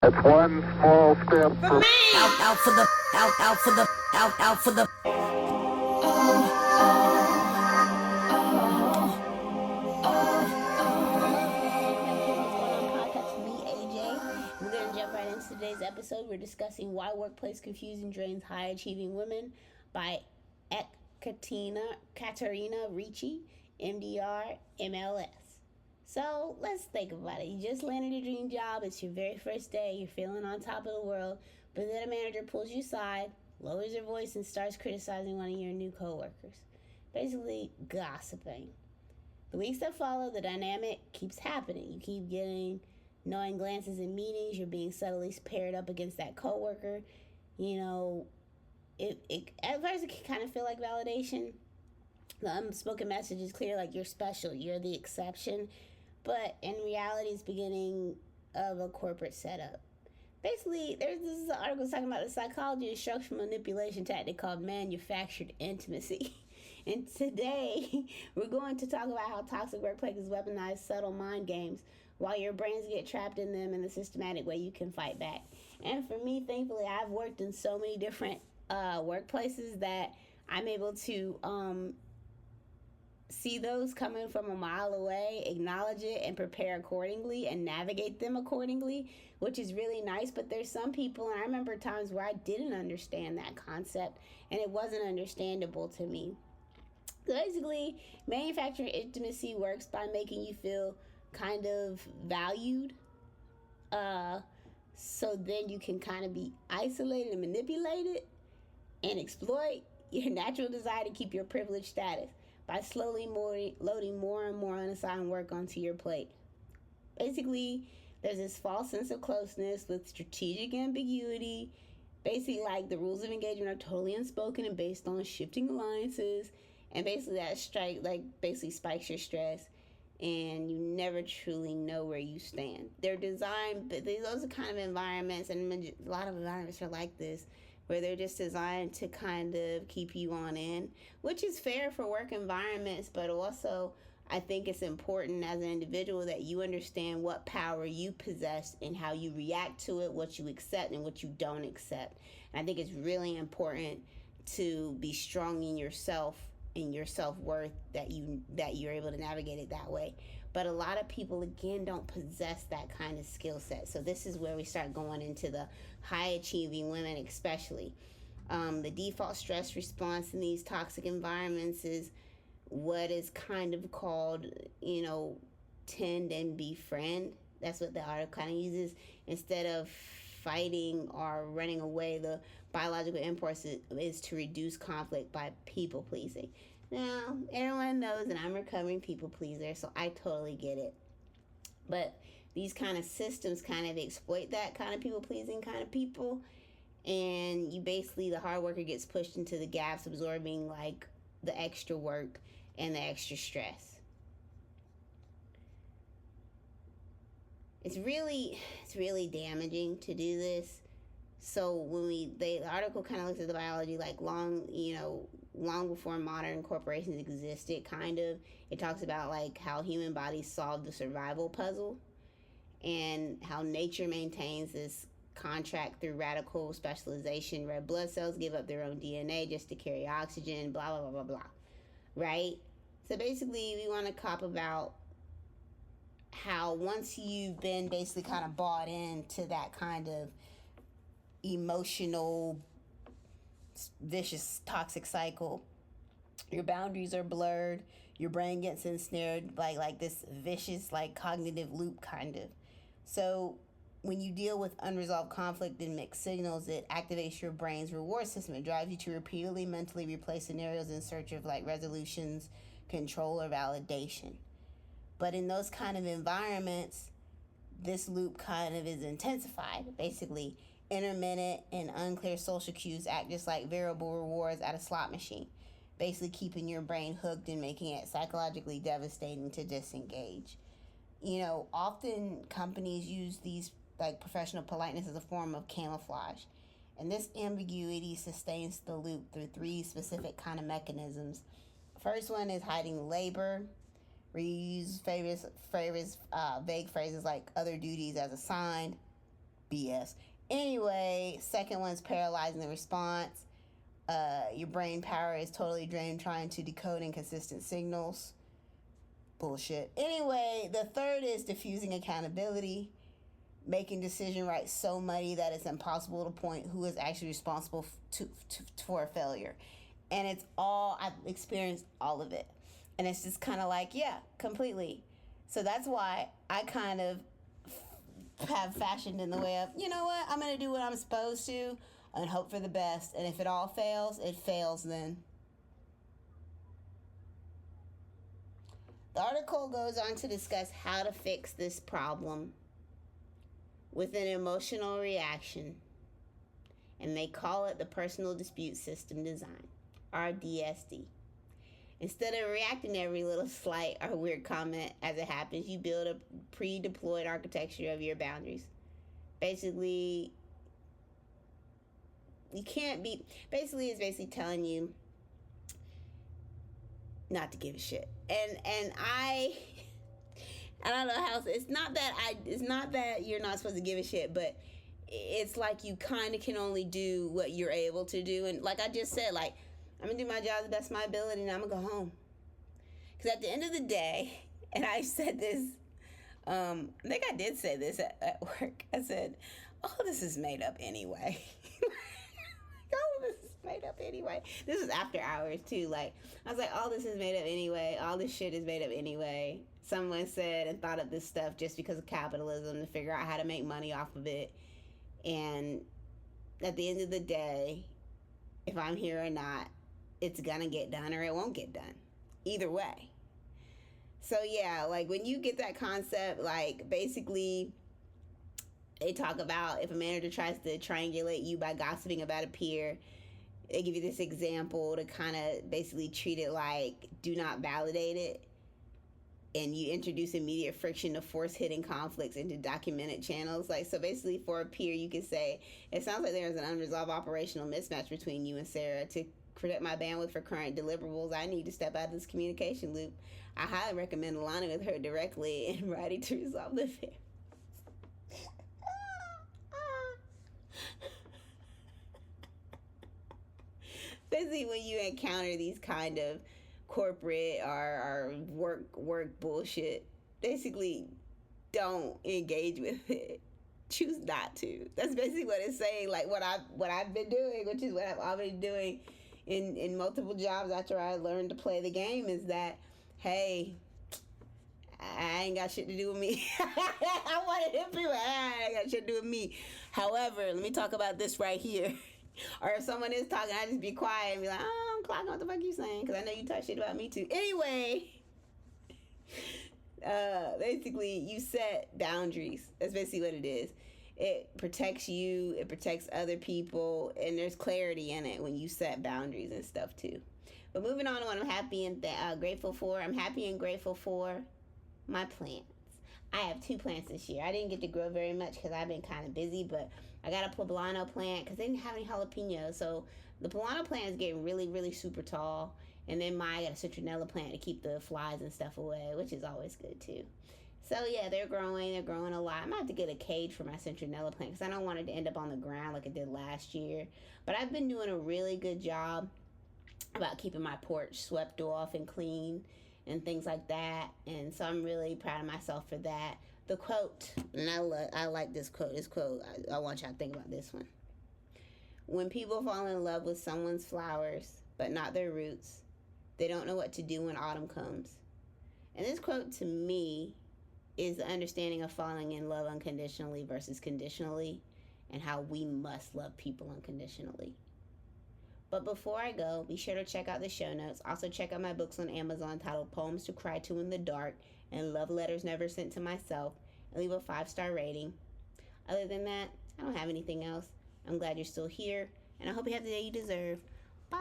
It's one small step for man. Out for the out for the We're going to jump right into today's episode. We're discussing Why Workplace Confusion Drains High Achieving Women by Katerina Ricci, MDR, MLS. So let's think about it. You just landed your dream job. It's your very first day. You're feeling on top of the world. But then a manager pulls you aside, lowers their voice, and starts criticizing one of your new coworkers. Basically, gossiping. The weeks that follow, the dynamic keeps happening. You keep getting knowing glances in meetings. You're being subtly paired up against that coworker. You know, at first it can kind of feel like validation. The unspoken message is clear, like you're special, you're the exception. But in reality, it's beginning of a corporate setup. Basically, this is an article talking about the psychology and structural manipulation tactic called manufactured intimacy. And today, we're going to talk about how toxic workplaces weaponize subtle mind games while your brains get trapped in them in a systematic way you can fight back. And for me, thankfully, I've worked in so many different workplaces that I'm able to see those coming from a mile away, acknowledge it, and prepare accordingly and navigate them accordingly, which is really nice. But there's some people, and I remember times where I didn't understand that concept and it wasn't understandable to me. So basically, manufacturing intimacy works by making you feel kind of valued, so then you can kind of be isolated and manipulated and exploit your natural desire to keep your privileged status by slowly loading more and more unassigned work onto your plate. Basically, there's this false sense of closeness with strategic ambiguity. Basically, like the rules of engagement are totally unspoken and based on shifting alliances. And basically that basically spikes your stress and you never truly know where you stand. They're designed, but those are kind of environments, and a lot of environments are like this, where they're just designed to kind of keep you on in, which is fair for work environments, but also I think it's important as an individual that you understand what power you possess and how you react to it, what you accept and what you don't accept. And I think it's really important to be strong in yourself, in your self-worth, that you're able to navigate it that way. But a lot of people, again, don't possess that kind of skill set. So this is where we start going into the high-achieving women especially. The default stress response in these toxic environments is what is kind of called, tend and befriend. That's what the article kind of uses. Instead of fighting or running away, the biological impulse is to reduce conflict by people pleasing. Now, everyone knows that I'm a recovering people pleaser, so I totally get it. But these kind of systems kind of exploit that kind of people pleasing kind of people, and the hard worker gets pushed into the gaps, absorbing like the extra work and the extra stress. It's really damaging to do this. So the article kind of looks at the biology like long before modern corporations existed, kind of. It talks about like how human bodies solve the survival puzzle and how nature maintains this contract through radical specialization. Red blood cells give up their own DNA just to carry oxygen, blah, blah, blah, blah, blah. Right? So basically, we want to talk about how once you've been basically kind of bought into that kind of emotional, vicious, toxic cycle, your boundaries are blurred, your brain gets ensnared by like this vicious, like cognitive loop kind of. So when you deal with unresolved conflict and mixed signals, it activates your brain's reward system. It drives you to repeatedly mentally replay scenarios in search of like resolutions, control, or validation. But in those kind of environments, this loop kind of is intensified. Basically, intermittent and unclear social cues act just like variable rewards at a slot machine, basically keeping your brain hooked and making it psychologically devastating to disengage. Often companies use these like professional politeness as a form of camouflage. And this ambiguity sustains the loop through three specific kind of mechanisms. First one is hiding labor, where you use vague phrases like other duties as assigned, BS. Anyway, second one's paralyzing the response. Your brain power is totally drained trying to decode inconsistent signals. Bullshit. Anyway, the third is diffusing accountability, making decision rights so muddy that it's impossible to point who is actually responsible for a failure. And it's all, I've experienced all of it. And it's just kind of like, yeah, completely. So that's why I kind of have fashioned in the way of, you know what, I'm going to do what I'm supposed to and hope for the best. And if it all fails, it fails then. The article goes on to discuss how to fix this problem with an emotional reaction. And they call it the Personal Dispute System Design, RDSD. Instead of reacting to every little slight or weird comment as it happens, you build a pre-deployed architecture of your boundaries. Basically, you can't be... Basically, it's basically telling you not to give a shit. And I don't know how... It's not that you're not supposed to give a shit, but it's like you kind of can only do what you're able to do. And like I just said, like, I'm going to do my job to the best of my ability, and I'm going to go home. Because at the end of the day, and I said this, I think I did say this at work. I said, all this is made up anyway. All this is made up anyway. This is after hours, too. Like, I was like, all this is made up anyway. All this shit is made up anyway. Someone said and thought of this stuff just because of capitalism to figure out how to make money off of it. And at the end of the day, if I'm here or not, it's gonna get done or it won't get done. Either way. So yeah, like when you get that concept, like basically they talk about if a manager tries to triangulate you by gossiping about a peer, they give you this example to kind of basically treat it like do not validate it. And you introduce immediate friction to force hidden conflicts into documented channels. Like, so basically for a peer, you could say, it sounds like there's an unresolved operational mismatch between you and Sarah. To protect my bandwidth for current deliverables, I need to step out of this communication loop. I highly recommend aligning with her directly and writing to resolve the affair. Basically, when you encounter these kind of corporate or work bullshit, basically don't engage with it. Choose not to. That's basically what it's saying. Like what I've been doing, which is what I've already been doing in multiple jobs after I learned to play the game, is that, hey, I ain't got shit to do with me. I want to hit people. I ain't got shit to do with me. However, let me talk about this right here. Or if someone is talking, I just be quiet and be like, oh, I'm clocking what the fuck you saying, because I know you talk shit about me too. Anyway, basically, you set boundaries. That's basically what it is. It protects you, it protects other people, and there's clarity in it when you set boundaries and stuff too. But moving on to what I'm happy and grateful for. I'm happy and grateful for my plants. I have 2 plants this year. I didn't get to grow very much because I've been kind of busy, but I got a poblano plant because they didn't have any jalapenos. So the poblano plant is getting really, really super tall. And then I got a citronella plant to keep the flies and stuff away, which is always good too. So yeah, they're growing a lot. I'm going to have to get a cage for my citronella plant because I don't want it to end up on the ground like it did last year. But I've been doing a really good job about keeping my porch swept off and clean and things like that. And so I'm really proud of myself for that. The quote, and I like this quote. I want y'all to think about this one. When people fall in love with someone's flowers, but not their roots, they don't know what to do when autumn comes. And this quote to me is the understanding of falling in love unconditionally versus conditionally, and how we must love people unconditionally. But before I go, be sure to check out the show notes. Also check out my books on Amazon titled Poems to Cry to in the Dark and Love Letters Never Sent to Myself, and leave a 5-star rating. Other than that, I don't have anything else. I'm glad you're still here, and I hope you have the day you deserve. Bye!